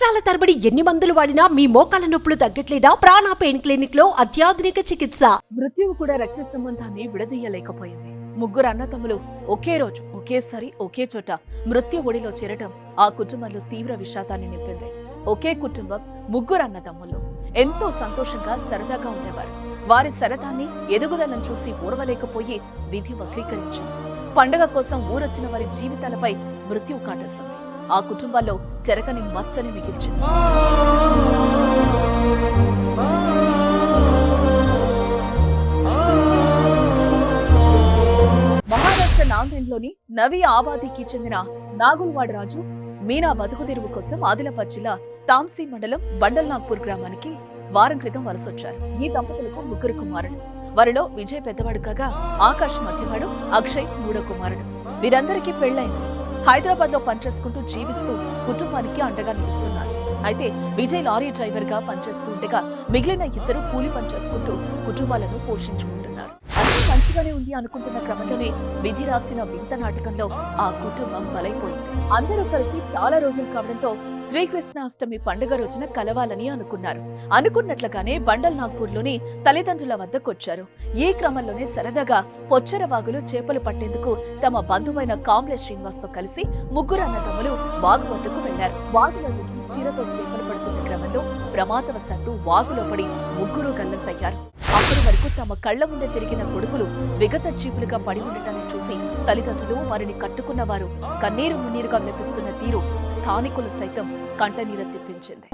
సంవత్సరాల తరబడి ఎన్ని మందులు వాడినా మీ మోకాల నొప్పులు తగ్గట్లేదా? ప్రాణ పెయిన్ క్లినిక్ లో అత్యాధునిక చికిత్స. మృత్యువు కూడా రక్త సంబంధాన్ని విడదీయలేకపోయింది. ముగ్గురు అన్నతమ్ములు ఒకే రోజు ఒకేసారి ఒకే చోట మృత్యు ఒడిలో చేరటం ఆ కుటుంబంలో తీవ్ర విషాదాన్ని నింపింది. ఒకే కుటుంబం, ముగ్గురు అన్నతమ్ములు ఎంతో సంతోషంగా సరదాగా ఉండేవారు. వారి సరదాన్ని, ఎదుగుదలను చూసి ఓర్వలేకపోయి విధి వక్రీకరించింది. పండగ కోసం ఊరొచ్చిన వారి జీవితాలపై మృత్యువు కాటేసింది. ఆ కుటుంబాల్లో చెరకని మచ్చని మిగిల్చింది. మహారాష్ట్ర నాందేడ్లోని నవీ ఆబాదీకి చెందిన నాగుల్వాడ్ రాజు మీనా బతుకు తెరువు కోసం ఆదిలాబాద్ జిల్లా తాంసీ మండలం బండల్ నాగ్పూర్ గ్రామానికి వారం క్రితం వలసొచ్చారు. ఈ దంపతులకు ముగ్గురు కుమారులు. వారిలో విజయ్ పెద్దవాడు కాగా ఆకాష్ మధ్యవాడు, అక్షయ్ మూడో కుమారుడు. వీరందరికీ పెళ్లైంది. హైదరాబాద్ లో పనిచేసుకుంటూ జీవిస్తూ కుటుంబానికి అండగా నిలుస్తున్నారు. అయితే విజయ్ లారీ డ్రైవర్ గా పనిచేస్తూ ఉండగా మిగిలిన ఇద్దరు కూలి పని చేసుకుంటూ కుటుంబాలను పోషించుకుంటున్నారు. అన్ని మంచిగానే ఉంది అనుకుంటున్న క్రమంలోనే విధి రాసిన వింత నాటకంలో ఆ కుటుంబం బలైపోయింది. అందరూ కలిసి చాలా రోజులు కావడంతో శ్రీకృష్ణాష్టమి పండుగ రోజున కలవాలని అనుకున్నారు. అనుకున్నట్లుగానే బండల్ నాగ్పూర్ లోని తల్లిదండ్రుల వద్దకొచ్చారు. ఈ క్రమంలోనే సరదాగా పొచ్చరవాగులు చేపలు పట్టేందుకు తమ బంధువైన కాంబ్లే శ్రీనివాస్ తో కలిసి ముగ్గురు అన్నదమ్ములు వాగు వద్దకు వెళ్లారు. వాగులో చీరతో చేపలు పడుతున్న క్రమంలో ప్రమాదవశాత్తు వాగులో పడి ముగ్గురు గల్లంతయ్యారు. అప్పటి వరకు తమ కళ్ల ముందే తిరిగిన కొడుకులు విగత జీవులుగా పడి ఉండటాన్ని చూసి తల్లిదండ్రులు వారిని కట్టుకున్న వారు కన్నీరు మున్నీరుగా విలపిస్తున్న తీరు స్థానికులు సైతం కంటనీరు తెప్పించింది.